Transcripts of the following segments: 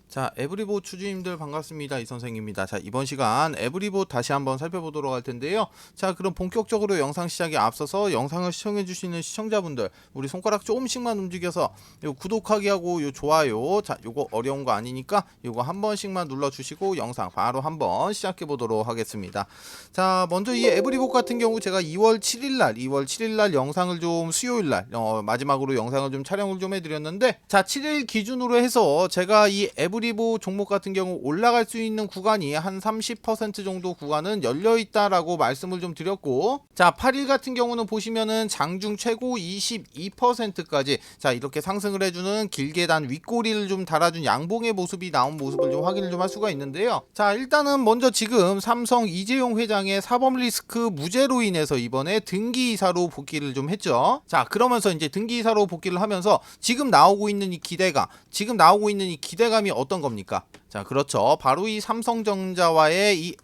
자, 에브리보 주주님들 반갑습니다. 이 선생입니다. 자, 이번 시간 에브리보 다시 한번 살펴보도록 할 텐데요. 자, 그럼 본격적으로 영상 시작에 앞서서 영상을 시청해 주시는 시청자분들, 우리 손가락 조금씩만 움직여서 요 구독하기 하고 요 좋아요, 자, 요거 어려운 거 아니니까 요거 한 번씩만 눌러 주시고 영상 바로 한번 시작해 보도록 하겠습니다. 자, 먼저 이 에브리보 같은 경우 제가 2월 7일 날 영상을 좀 수요일 날 마지막으로 영상을 좀 촬영을 좀 해드렸는데, 자, 7일 기준으로 해서 제가 이 에브리보 종목 같은 경우 올라갈 수 있는 구간이 한 30% 정도 구간은 열려 있다라고 말씀을 좀 드렸고, 자, 8일 같은 경우는 보시면은 장중 최고 22%까지 자, 이렇게 상승을 해주는 길게단 윗꼬리를 좀 달아준 양봉의 모습이 나온 모습을 좀 확인을 좀 할 수가 있는데요. 자, 일단은 먼저 지금 삼성 이재용 회장의 사법 리스크 무죄로 인해서 이번에 등기이사로 복귀를 좀 했죠. 자, 그러면서 이제 등기이사로 복귀를 하면서 지금 나오고 있는 이 기대감이 어떤 겁니까? 자, 그렇죠. 바로 이 삼성전자와의 이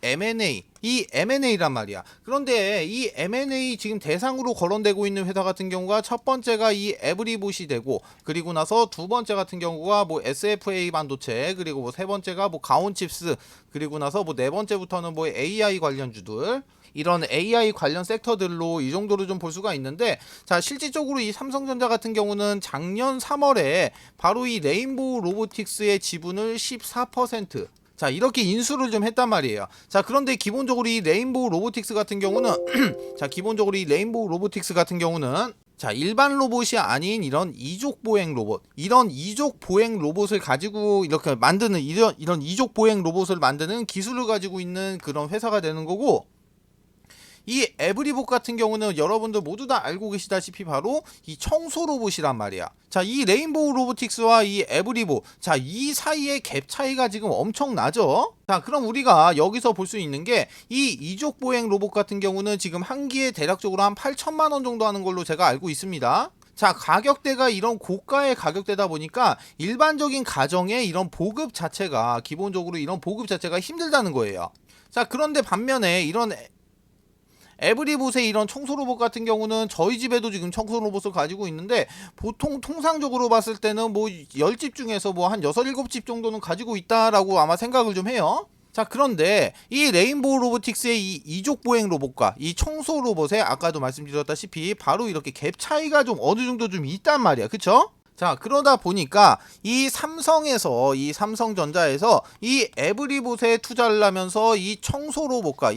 M&A란 말이야. 그런데 이 M&A 지금 대상으로 거론되고 있는 회사 같은 경우가 첫 번째가 이 에브리봇이 되고, 그리고 나서 두 번째 같은 경우가 뭐 SFA 반도체, 그리고 뭐 세 번째가 뭐 가온칩스, 그리고 나서 뭐 네 번째부터는 뭐 AI 관련주들, 이런 AI 관련 섹터들로 이 정도로 좀 볼 수가 있는데, 자, 실질적으로 이 삼성전자 같은 경우는 작년 3월에 바로 이 레인보우 로보틱스의 지분을 14% 자, 이렇게 인수를 좀 했단 말이에요. 자, 그런데 기본적으로 이 레인보우 로보틱스 같은 경우는 자, 일반 로봇이 아닌 이런 이족 보행 로봇을 가지고 이렇게 만드는 이런 이족 보행 로봇을 만드는 기술을 가지고 있는 그런 회사가 되는 거고, 이 에브리봇 같은 경우는 여러분들 모두 다 알고 계시다시피 바로 이 청소 로봇이란 말이야. 자, 이 레인보우 로보틱스와 이 에브리봇, 자, 이 사이의 갭 차이가 지금 엄청나죠. 자, 그럼 우리가 여기서 볼 수 있는 게 이 이족 보행 로봇 같은 경우는 지금 한 기에 대략적으로 한 8천만 원 정도 하는 걸로 제가 알고 있습니다. 자, 가격대가 이런 고가의 가격대다 보니까 일반적인 가정의 이런 보급 자체가 기본적으로 이런 보급 자체가 힘들다는 거예요. 자, 그런데 반면에 이런 에브리봇의 이런 청소 로봇 같은 경우는 저희 집에도 지금 청소 로봇을 가지고 있는데, 보통 통상적으로 봤을 때는 뭐 10집 중에서 뭐 한 6, 7집 정도는 가지고 있다라고 아마 생각을 좀 해요. 자, 그런데 이 레인보우 로보틱스의 이 이족 보행 로봇과 이 청소 로봇에 아까도 말씀드렸다시피 바로 이렇게 갭 차이가 좀 어느 정도 좀 있단 말이야. 그쵸? 자, 그러다 보니까 이 삼성전자에서 이 에브리봇에 투자를 하면서 이 청소 로봇과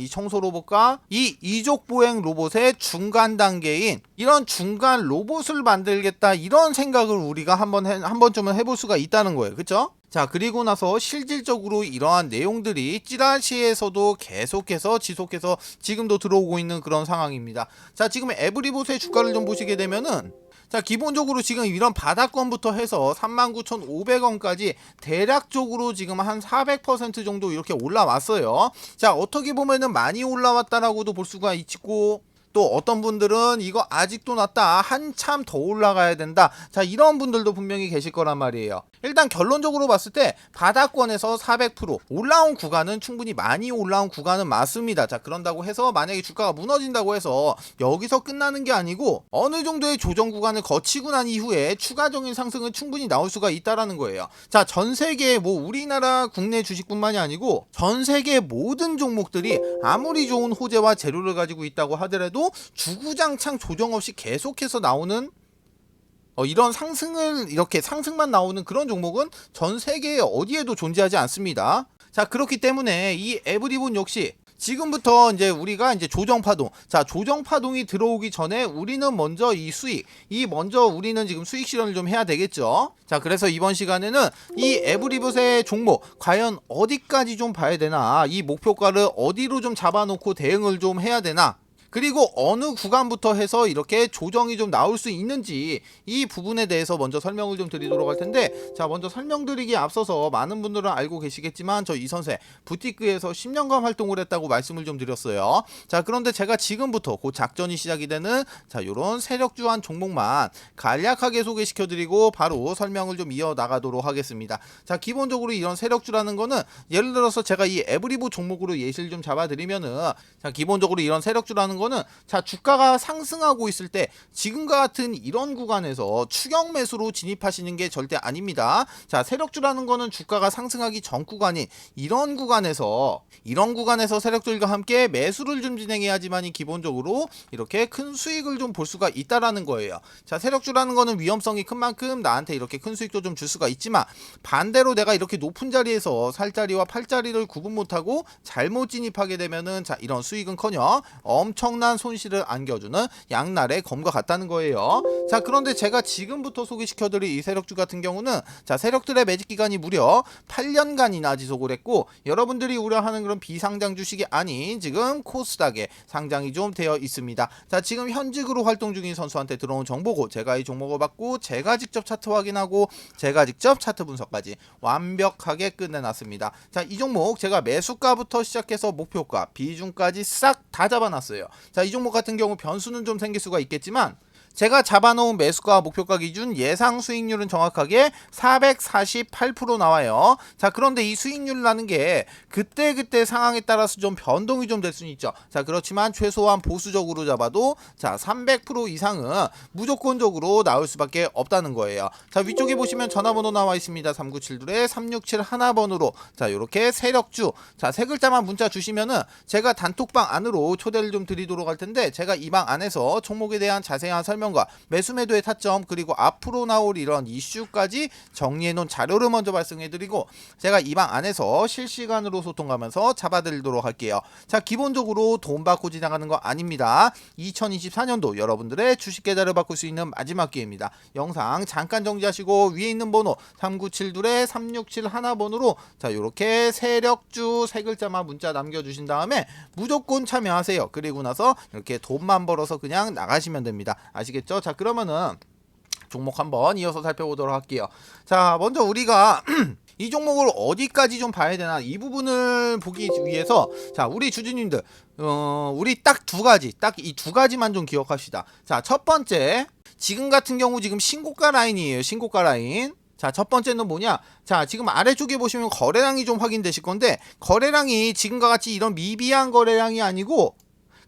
이 이족 보행 로봇의 중간 단계인 이런 중간 로봇을 만들겠다, 이런 생각을 우리가 한 번쯤은 해볼 수가 있다는 거예요. 그쵸? 자, 그리고 나서 실질적으로 이러한 내용들이 찌라시에서도 계속해서 지속해서 지금도 들어오고 있는 그런 상황입니다. 자, 지금 에브리봇의 주가를 좀 보시게 되면은, 자, 기본적으로 지금 이런 바닥권부터 해서 39,500원까지 대략적으로 지금 한 400% 정도 이렇게 올라왔어요. 자, 어떻게 보면은 많이 올라왔다라고도 볼 수가 있고, 또 어떤 분들은 이거 아직도 낮다, 한참 더 올라가야 된다, 자, 이런 분들도 분명히 계실 거란 말이에요. 일단 결론적으로 봤을 때 바닥권에서 400% 올라온 구간은 충분히 많이 올라온 구간은 맞습니다. 자, 그런다고 해서 만약에 주가가 무너진다고 해서 여기서 끝나는 게 아니고 어느 정도의 조정 구간을 거치고 난 이후에 추가적인 상승은 충분히 나올 수가 있다라는 거예요. 자, 전 세계 뭐 우리나라 국내 주식뿐만이 아니고 전 세계 모든 종목들이 아무리 좋은 호재와 재료를 가지고 있다고 하더라도 주구장창 조정 없이 계속해서 나오는 이런 상승만 나오는 그런 종목은 전 세계 어디에도 존재하지 않습니다. 자, 그렇기 때문에 이 에브리봇 역시 지금부터 이제 우리가 이제 조정파동이 들어오기 전에 우리는 먼저 우리는 지금 수익 실현을 좀 해야 되겠죠. 자, 그래서 이번 시간에는 이 에브리봇의 종목 과연 어디까지 좀 봐야 되나, 이 목표가를 어디로 좀 잡아놓고 대응을 좀 해야 되나, 그리고 어느 구간부터 해서 이렇게 조정이 좀 나올 수 있는지, 이 부분에 대해서 먼저 설명을 좀 드리도록 할 텐데, 자, 먼저 설명드리기에 앞서서 많은 분들은 알고 계시겠지만 저 이선생 부티크에서 10년간 활동을 했다고 말씀을 좀 드렸어요. 자, 그런데 제가 지금부터 곧 작전이 시작이 되는 자, 요런 세력주한 종목만 간략하게 소개시켜드리고 바로 설명을 좀 이어나가도록 하겠습니다. 자, 기본적으로 이런 세력주라는 거는 예를 들어서 제가 이 에브리봇 종목으로 예시를 좀 잡아드리면은, 자, 기본적으로 이런 세력주라는 세력주라는 거는 자 주가가 상승하고 있을 때 지금과 같은 이런 구간에서 추격 매수로 진입하시는 게 절대 아닙니다. 자 세력주라는 거는 주가가 상승하기 전 구간인 이런 구간에서 세력들과 함께 매수를 좀 진행해야지만이 기본적으로 이렇게 큰 수익을 좀 볼 수가 있다라는 거예요. 자 세력주라는 거는 위험성이 큰 만큼 나한테 이렇게 큰 수익도 좀 줄 수가 있지만 반대로 내가 이렇게 높은 자리에서 살자리와 팔자리를 구분 못하고 잘못 진입하게 되면은 자 이런 수익은커녕 엄청난 손실을 안겨주는 양날의 검과 같다는 거예요. 자 그런데 제가 지금부터 소개시켜드릴 이 세력주 같은 경우는 자 세력들의 매집 기간이 무려 8년간이나 지속을 했고 여러분들이 우려하는 그런 비상장 주식이 아닌 지금 코스닥에 상장이 좀 되어 있습니다. 자 지금 현직으로 활동 중인 선수한테 들어온 정보고 제가 이 종목을 받고 제가 직접 차트 확인하고 제가 직접 차트 분석까지 완벽하게 끝내놨습니다. 자 이 종목 제가 매수가부터 시작해서 목표가 비중까지 싹 다 잡아놨어요. 자 이 종목 같은 경우 변수는 좀 생길 수가 있겠지만 제가 잡아놓은 매수가 목표가 기준 예상 수익률은 정확하게 448% 나와요. 자 그런데 이 수익률이라는 게 그때 상황에 따라서 좀 변동이 좀 될 수는 있죠. 자 그렇지만 최소한 보수적으로 잡아도 자 300% 이상은 무조건적으로 나올 수밖에 없다는 거예요. 자 위쪽에 보시면 전화번호 나와 있습니다. 3972-3671번으로 자 요렇게 세력주 자 세 글자만 문자 주시면은 제가 단톡방 안으로 초대를 좀 드리도록 할 텐데 제가 이 방 안에서 종목에 대한 자세한 설명 매수 매도의 타점 그리고 앞으로 나올 이런 이슈까지 정리해 놓은 자료를 먼저 발송해 드리고 제가 이 방 안에서 실시간으로 소통하면서 잡아드리도록 할게요. 자 기본적으로 돈 받고 지나가는 거 아닙니다. 2024년도 여러분들의 주식 계좌를 바꿀 수 있는 마지막 기회입니다. 영상 잠깐 정지하시고 위에 있는 번호 3972-3671번으로 자 요렇게 세력주 세 글자만 문자 남겨주신 다음에 무조건 참여하세요. 그리고 나서 이렇게 돈만 벌어서 그냥 나가시면 됩니다. 아시겠죠? 자 그러면은 종목 한번 이어서 살펴보도록 할게요. 자 먼저 우리가 이 종목을 어디까지 좀 봐야 되나 이 부분을 보기 위해서 자 우리 주주님들 우리 딱 두 가지 딱 이 두 가지만 좀 기억합시다. 자 첫 번째 지금 같은 경우 지금 신고가 라인이에요. 신고가 라인. 자, 첫 번째는 뭐냐? 자, 지금 아래쪽에 보시면 거래량이 좀 확인되실 건데 거래량이 지금과 같이 이런 미비한 거래량이 아니고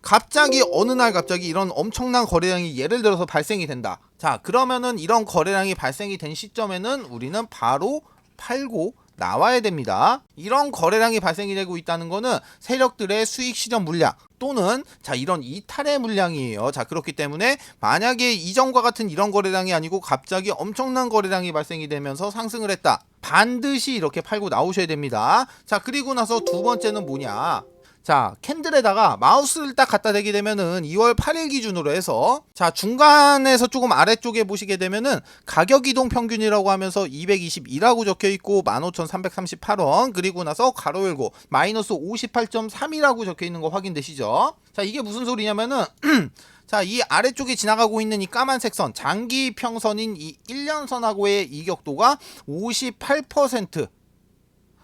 갑자기 어느 날 갑자기 이런 엄청난 거래량이 예를 들어서 발생이 된다. 자 그러면은 이런 거래량이 발생이 된 시점에는 우리는 바로 팔고 나와야 됩니다. 이런 거래량이 발생이 되고 있다는 거는 세력들의 수익 실현 물량 또는 자 이런 이탈의 물량이에요. 자 그렇기 때문에 만약에 이전과 같은 이런 거래량이 아니고 갑자기 엄청난 거래량이 발생이 되면서 상승을 했다. 반드시 이렇게 팔고 나오셔야 됩니다. 자 그리고 나서 두 번째는 뭐냐? 자 캔들에다가 마우스를 딱 갖다 대게 되면은 2월 8일 기준으로 해서 자 중간에서 조금 아래쪽에 보시게 되면은 가격 이동 평균이라고 하면서 222라고 적혀 있고 15,338원 그리고 나서 가로 열고 마이너스 58.3이라고 적혀 있는 거 확인되시죠? 자 이게 무슨 소리냐면은 자, 이 아래쪽에 지나가고 있는 이 까만색 선, 장기 평선인 이 1년선하고의 이격도가 58%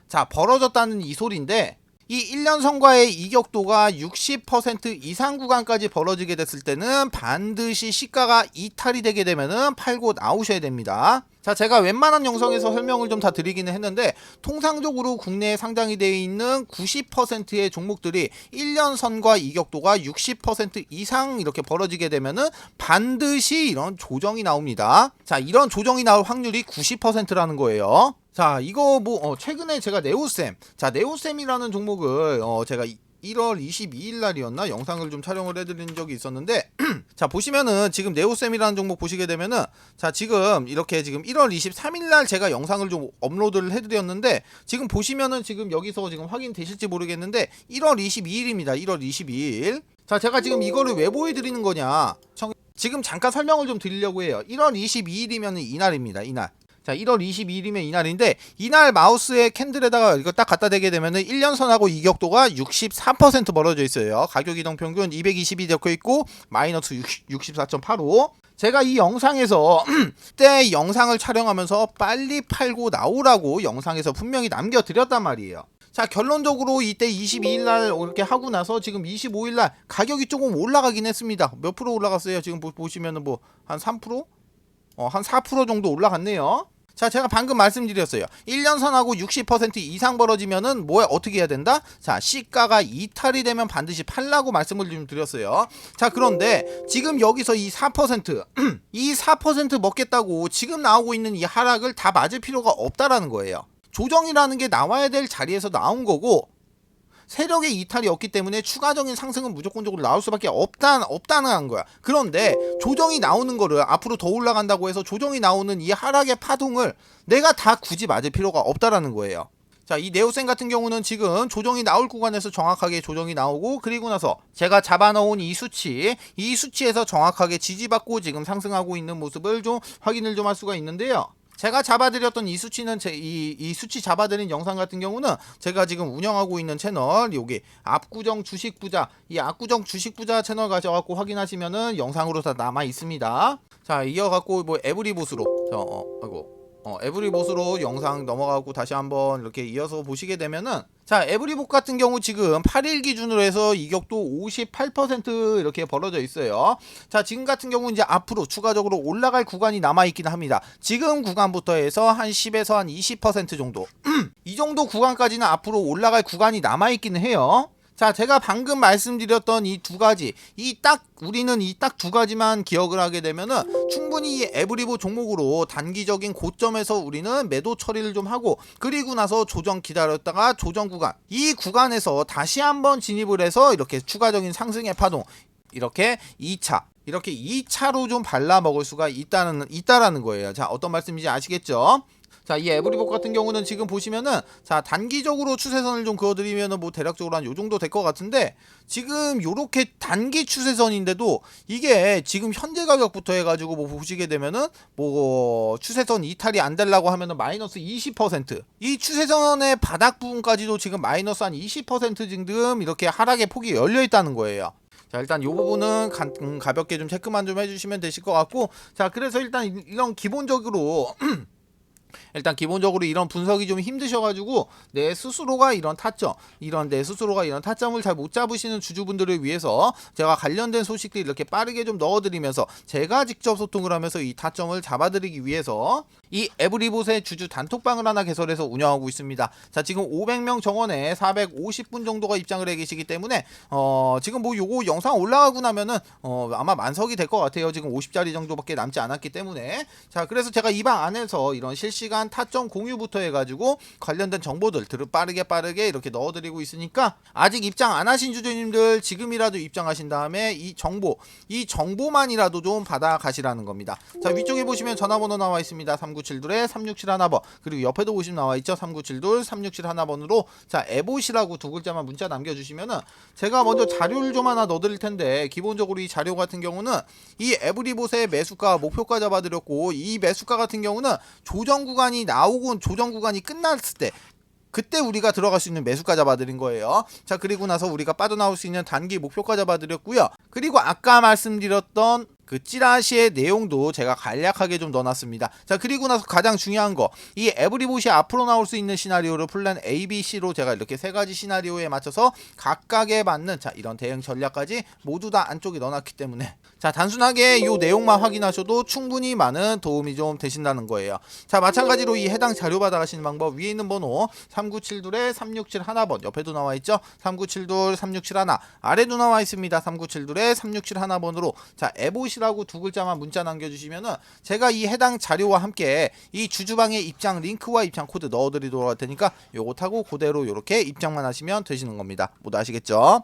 자 벌어졌다는 이 소리인데 이 1년선과의 이격도가 60% 이상 구간까지 벌어지게 됐을 때는 반드시 시가가 이탈이 되게 되면은 팔고 나오셔야 됩니다. 자 제가 웬만한 영상에서 설명을 좀 다 드리기는 했는데 통상적으로 국내에 상장이 되어 있는 90%의 종목들이 1년선과 이격도가 60% 이상 이렇게 벌어지게 되면은 반드시 이런 조정이 나옵니다. 자 이런 조정이 나올 확률이 90%라는 거예요. 자 이거 뭐 최근에 제가 네오셈 자 네오셈이라는 종목을 제가 1월 22일 날이었나 영상을 좀 촬영을 해드린 적이 있었는데 자 보시면은 지금 네오셈이라는 종목 보시게 되면은 자 지금 이렇게 지금 1월 23일 날 제가 영상을 좀 업로드를 해드렸는데 지금 보시면은 지금 여기서 지금 확인되실지 모르겠는데 1월 22일입니다 1월 22일 자 제가 지금 이거를 왜 보여드리는 거냐 지금 잠깐 설명을 좀 드리려고 해요 1월 22일이면은 이날입니다 이날 자 1월 22일이면 이날인데 이날 마우스의 캔들에다가 이거 딱 갖다 대게 되면은 1년선하고 이격도가 64% 벌어져 있어요. 가격 이동 평균 220이 적혀 있고 마이너스 64.85. 제가 이 영상에서 그때 영상을 촬영하면서 빨리 팔고 나오라고 영상에서 분명히 남겨드렸단 말이에요. 자 결론적으로 이때 22일날 이렇게 하고 나서 지금 25일날 가격이 조금 올라가긴 했습니다. 몇 프로 올라갔어요? 지금 보시면은 뭐 한 3%? 한 4% 정도 올라갔네요. 자, 제가 방금 말씀드렸어요. 1년선하고 60% 이상 벌어지면은 뭐야 어떻게 해야 된다? 자, 시가가 이탈이 되면 반드시 팔라고 말씀을 좀 드렸어요. 자, 그런데 지금 여기서 이 4% 이 4% 먹겠다고 지금 나오고 있는 이 하락을 다 맞을 필요가 없다라는 거예요. 조정이라는 게 나와야 될 자리에서 나온 거고, 세력의 이탈이 없기 때문에 추가적인 상승은 무조건적으로 나올 수밖에 없다는 거야. 그런데 조정이 나오는 거를 앞으로 더 올라간다고 해서 조정이 나오는 이 하락의 파동을 내가 다 굳이 맞을 필요가 없다라는 거예요. 자, 이 네오센 같은 경우는 지금 조정이 나올 구간에서 정확하게 조정이 나오고, 그리고 나서 제가 잡아놓은 이 수치에서 정확하게 지지받고 지금 상승하고 있는 모습을 좀 확인을 좀 할 수가 있는데요. 제가 잡아드렸던 이 수치는 이 수치 잡아드린 영상 같은 경우는 제가 지금 운영하고 있는 채널, 여기 압구정 주식부자, 이 압구정 주식부자 채널 가셔갖고 확인하시면은 영상으로 다 남아 있습니다. 자, 이어갖고 뭐 에브리봇으로 에브리봇으로 영상 넘어가고 다시 한번 이렇게 이어서 보시게 되면은, 자, 에브리봇 같은 경우 지금 8일 기준으로 해서 이격도 58% 이렇게 벌어져 있어요. 자, 지금 같은 경우 이제 앞으로 추가적으로 올라갈 구간이 남아 있긴 합니다. 지금 구간부터 해서 한 10에서 한 20% 정도 이 정도 구간까지는 앞으로 올라갈 구간이 남아 있기는 해요. 자, 제가 방금 말씀드렸던 이 두 가지, 우리는 이 딱 두 가지만 기억을 하게 되면은 충분히 이 에브리봇 종목으로 단기적인 고점에서 우리는 매도 처리를 좀 하고, 그리고 나서 조정 기다렸다가 조정 구간, 이 구간에서 다시 한번 진입을 해서 이렇게 추가적인 상승의 파동, 이렇게 2차로 좀 발라 먹을 수가 있다라는 거예요. 자, 어떤 말씀인지 아시겠죠? 자, 이 에브리봇 같은 경우는 지금 보시면은, 자, 단기적으로 추세선을 좀 그어드리면은 뭐 대략적으로 한 요 정도 될 것 같은데, 지금 요렇게 단기 추세선인데도 이게 지금 현재 가격부터 해가지고 뭐 보시게 되면은 뭐 추세선 이탈이 안 되려고 하면은 마이너스 20%, 이 추세선의 바닥 부분까지도 지금 마이너스 한 20% 지금 이렇게 하락의 폭이 열려 있다는 거예요. 자, 일단 이 부분은 가볍게 좀 체크만 좀 해주시면 되실 것 같고, 자, 그래서 일단 이런 기본적으로 이런 분석이 좀 힘드셔가지고 내 스스로가 이런 타점을 잘 못 잡으시는 주주분들을 위해서 제가 관련된 소식들 이렇게 빠르게 좀 넣어드리면서 제가 직접 소통을 하면서 이 타점을 잡아드리기 위해서 이 에브리봇의 주주 단톡방을 하나 개설해서 운영하고 있습니다. 자, 지금 500명 정원에 450분 정도가 입장을 해 계시기 때문에 지금 뭐 요거 영상 올라가고 나면은 아마 만석이 될 것 같아요. 지금 50자리 정도밖에 남지 않았기 때문에. 자, 그래서 제가 이 방 안에서 이런 실시간 타점 공유부터 해가지고 관련된 정보들 빠르게 이렇게 넣어드리고 있으니까, 아직 입장 안 하신 주주님들 지금이라도 입장하신 다음에 이 정보만이라도 좀 받아 가시라는 겁니다. 자, 위쪽에 보시면 전화번호 나와 있습니다. 3972-3671번, 그리고 옆에도 보시면 나와 있죠. 3972-3671번으로 자, 에봇이라고 두 글자만 문자 남겨주시면은 제가 먼저 자료를 좀 하나 넣어드릴 텐데, 기본적으로 이 자료 같은 경우는 이 에브리봇의 매수가 목표가 잡아드렸고, 이 매수가 같은 경우는 조정 구간이 나오고 조정 구간이 끝났을 때, 그때 우리가 들어갈 수 있는 매수가 잡아드린 거예요. 자, 그리고 나서 우리가 빠져나올 수 있는 단기 목표가 잡아드렸고요. 그리고 아까 말씀드렸던 그 찌라시의 내용도 제가 간략하게 좀 넣어놨습니다. 자, 그리고 나서 가장 중요한 거, 이 에브리봇이 앞으로 나올 수 있는 시나리오를 플랜 A, B, C로 제가 이렇게 세 가지 시나리오에 맞춰서 각각에 맞는 자, 이런 대응 전략까지 모두 다 안쪽에 넣어놨기 때문에, 자, 단순하게 이 내용만 확인하셔도 충분히 많은 도움이 좀 되신다는 거예요. 자, 마찬가지로 이 해당 자료 받아가시는 방법, 위에 있는 번호 3972-3671번, 옆에도 나와 있죠. 3972-3671, 아래도 나와 있습니다. 3972-3671번으로 자, 에봇이라고 두 글자만 문자 남겨주시면은 제가 이 해당 자료와 함께 이 주주방의 입장 링크와 입장 코드 넣어드리도록 할 테니까 요거 타고 그대로 이렇게 입장만 하시면 되시는 겁니다. 모두 아시겠죠?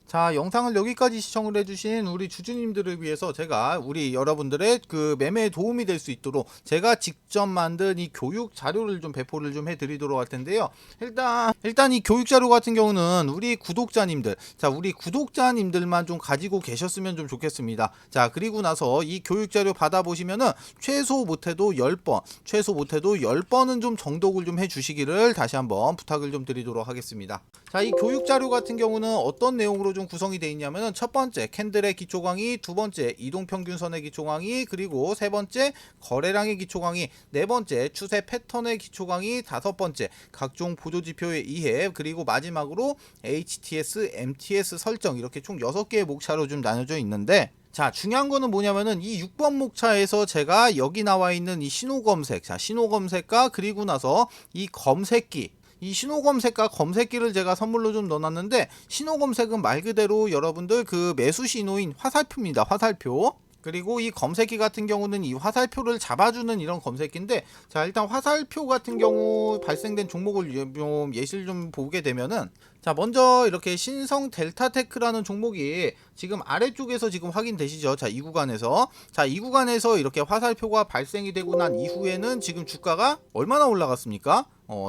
자, 영상을 여기까지 시청을 해주신 우리 주주님들을 위해서 제가 우리 여러분들의 그 매매에 도움이 될 수 있도록 제가 직접 만든 이 교육 자료를 좀 배포를 좀 해드리도록 할 텐데요. 일단 이 교육 자료 같은 경우는 우리 구독자님들만 좀 가지고 계셨으면 좀 좋겠습니다. 자, 그리고 나서 이 교육 자료 받아보시면은 최소 못해도 10번은 좀 정독을 좀 해주시기를 다시 한번 부탁을 좀 드리도록 하겠습니다. 자, 이 교육 자료 같은 경우는 어떤 내용으로 좀 구성이 되어 있냐면은, 첫 번째 캔들의 기초 강의, 두 번째 이동평균선의 기초 강의, 그리고 세 번째 거래량의 기초 강의, 네 번째 추세 패턴의 기초 강의, 다섯 번째 각종 보조지표의 이해, 그리고 마지막으로 HTS, MTS 설정, 이렇게 총 6개의 목차로 좀 나눠져 있는데, 자, 중요한 거는 뭐냐면은 이 6번 목차에서 제가 여기 나와 있는 이 신호 검색, 자, 신호 검색과 그리고 나서 이 검색기, 이 신호 검색과 검색기를 제가 선물로 좀 넣어놨는데, 신호 검색은 말 그대로 여러분들 그 매수 신호인 화살표입니다. 화살표. 그리고 이 검색기 같은 경우는 이 화살표를 잡아주는 이런 검색기인데, 자, 일단 화살표 같은 경우 발생된 종목을 좀 예시를 좀 보게 되면은, 자, 먼저 이렇게 신성 델타테크라는 종목이 지금 아래쪽에서 지금 확인되시죠? 자, 이 구간에서, 자, 이 구간에서 이렇게 화살표가 발생이 되고 난 이후에는 지금 주가가 얼마나 올라갔습니까?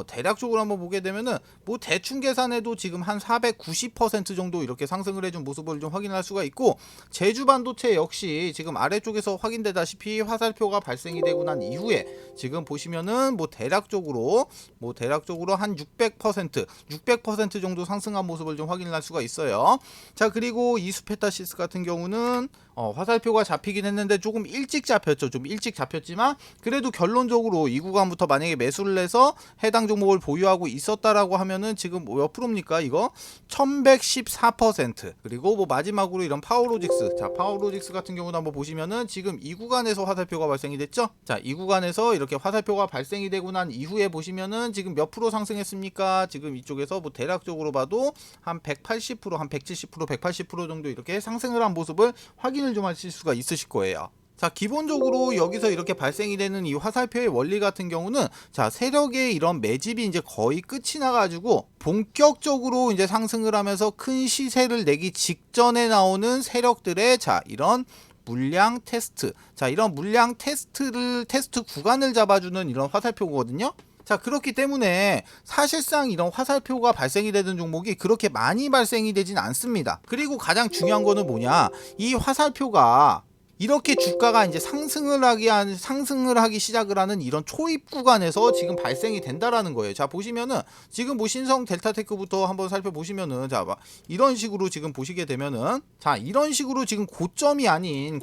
대략적으로 한번 보게 되면은 뭐 대충 계산해도 지금 한 490% 정도 이렇게 상승을 해준 모습을 좀 확인할 수가 있고, 제주 반도체 역시 지금 아래쪽에서 확인되다시피 화살표가 발생이 되고 난 이후에 지금 보시면은 뭐 대략적으로 한 600% 정도 상승한 모습을 좀 확인할 수가 있어요. 자, 그리고 이수페타시스 같은 경우는 화살표가 잡히긴 했는데 조금 일찍 잡혔죠. 좀 일찍 잡혔지만 그래도 결론적으로 이 구간부터 만약에 매수를 해서 해당 종목을 보유하고 있었다라고 하면은 지금 몇 프로입니까? 이거 1114%. 그리고 뭐 마지막으로 이런 파워로직스, 자, 파워로직스 같은 경우도 한번 보시면은 지금 이 구간에서 화살표가 발생이 됐죠. 자, 이 구간에서 이렇게 화살표가 발생이 되고 난 이후에 보시면은 지금 몇 프로 상승했습니까? 지금 이쪽에서 뭐 대략적으로 봐도 한 180%, 한 170%, 180% 정도 이렇게 상승을 한 모습을 확인을 좀 하실 수가 있으실 거예요. 자, 기본적으로 여기서 이렇게 발생이 되는 이 화살표의 원리 같은 경우는, 자, 세력의 이런 매집이 이제 거의 끝이 나가지고 본격적으로 이제 상승을 하면서 큰 시세를 내기 직전에 나오는 세력들의, 자, 이런 물량 테스트, 자, 이런 물량 테스트 구간을 잡아주는 이런 화살표거든요. 자, 그렇기 때문에 사실상 이런 화살표가 발생이 되는 종목이 그렇게 많이 발생이 되진 않습니다. 그리고 가장 중요한 거는 뭐냐, 이 화살표가 이렇게 주가가 이제 상승을 하기 시작을 하는 이런 초입 구간에서 지금 발생이 된다라는 거예요. 자, 보시면은 지금 뭐 신성 델타테크부터 한번 살펴보시면은, 자, 이런 식으로 지금 보시게 되면은, 자, 이런 식으로 지금 고점이 아닌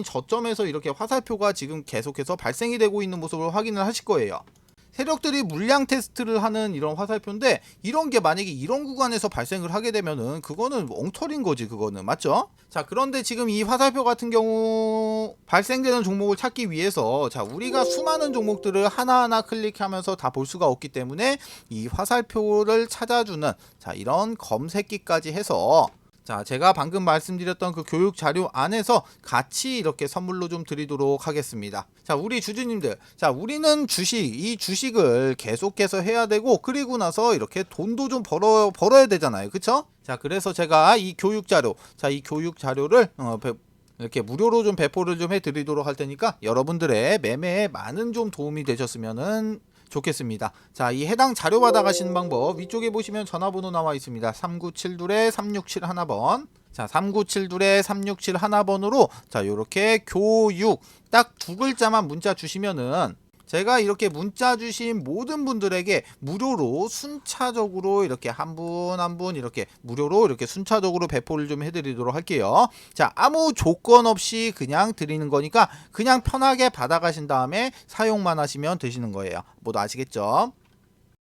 저점에서 이렇게 화살표가 지금 계속해서 발생이 되고 있는 모습을 확인을 하실 거예요. 세력들이 물량 테스트를 하는 이런 화살표인데, 이런 게 만약에 이런 구간에서 발생을 하게 되면은 그거는 엉터리인 거지, 그거는. 맞죠? 자, 그런데 지금 이 화살표 같은 경우 발생되는 종목을 찾기 위해서, 자, 우리가 수많은 종목들을 하나하나 클릭하면서 다 볼 수가 없기 때문에 이 화살표를 찾아주는, 자, 이런 검색기까지 해서, 자, 제가 방금 말씀드렸던 그 교육 자료 안에서 같이 이렇게 선물로 좀 드리도록 하겠습니다. 자, 우리 주주님들, 자, 우리는 이 주식을 계속해서 해야 되고, 그리고 나서 이렇게 돈도 좀 벌어야 되잖아요. 그쵸? 자, 그래서 제가 이 교육 자료, 자, 이 교육 자료를 이렇게 무료로 좀 배포를 좀 해드리도록 할 테니까 여러분들의 매매에 많은 좀 도움이 되셨으면은 좋겠습니다. 자, 이 해당 자료 받아가시는 방법 위쪽에 보시면 전화번호 나와 있습니다. 3972-3671번. 자, 3972-3671번으로 자, 요렇게 교육 딱 두 글자만 문자 주시면은 제가 이렇게 문자 주신 모든 분들에게 무료로 순차적으로 이렇게 한 분 한 분 이렇게 무료로 이렇게 순차적으로 배포를 좀 해드리도록 할게요. 자, 아무 조건 없이 그냥 드리는 거니까 그냥 편하게 받아가신 다음에 사용만 하시면 되시는 거예요. 모두 아시겠죠?